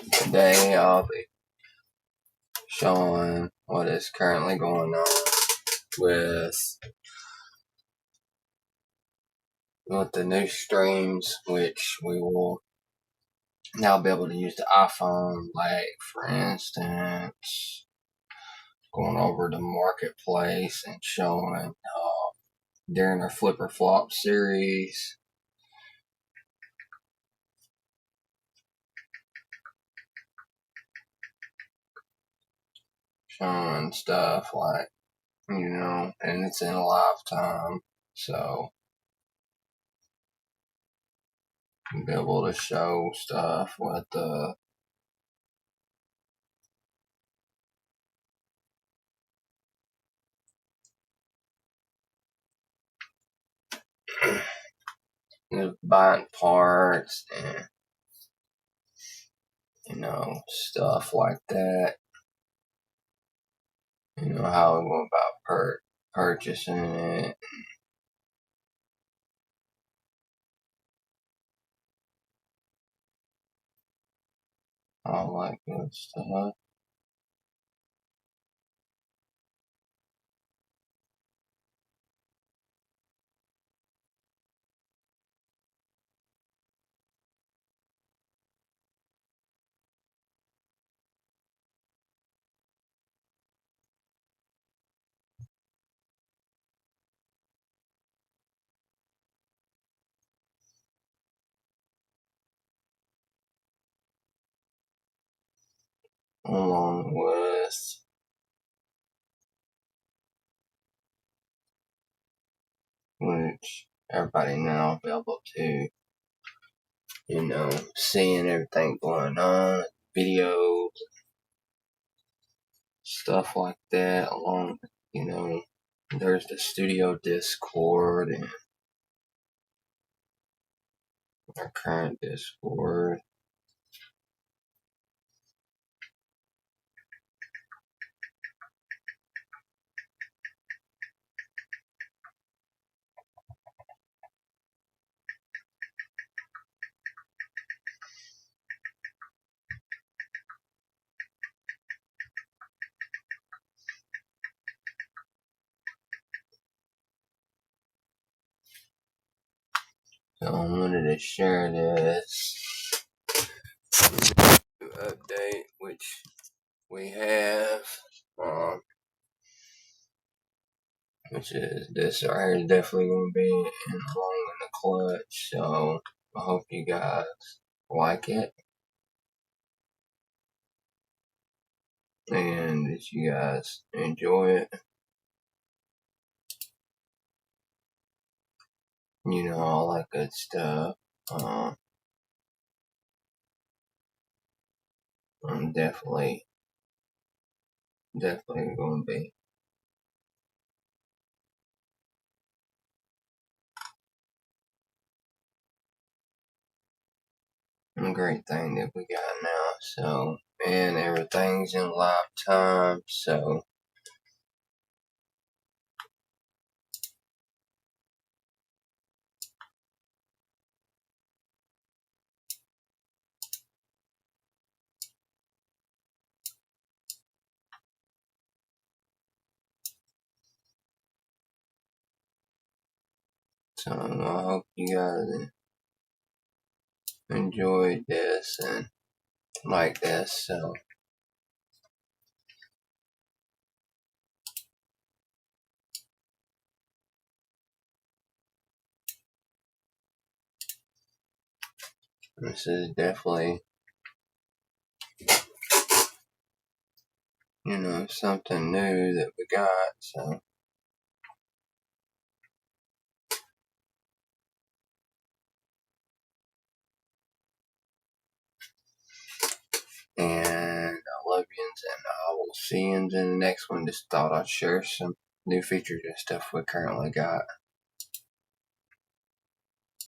Today I'll be showing what is currently going on with the new streams, which we will now be able to use the iPhone, like for instance, going over the marketplace and showing during our Flip or Flop series. Showing stuff like, and it's in live time, so you'll be able to show stuff with the buying parts and stuff like that. How we go about purchasing it. All that good stuff. Along with which everybody now will be able to, seeing everything going on, videos, stuff like that. Along, there's the studio Discord and our current Discord. So I wanted to share this update, which we have, which is this right here is definitely going to be in along in the clutch. So I hope you guys like it and that you guys enjoy it. All that good stuff. I'm definitely going to be a great thing that we got now. So, and everything's in live time. So, I hope you guys enjoyed this and like this. So, this is definitely, something new that we got. So, and I love you, and I will see you in the next one. Just thought I'd share some new features and stuff we currently got.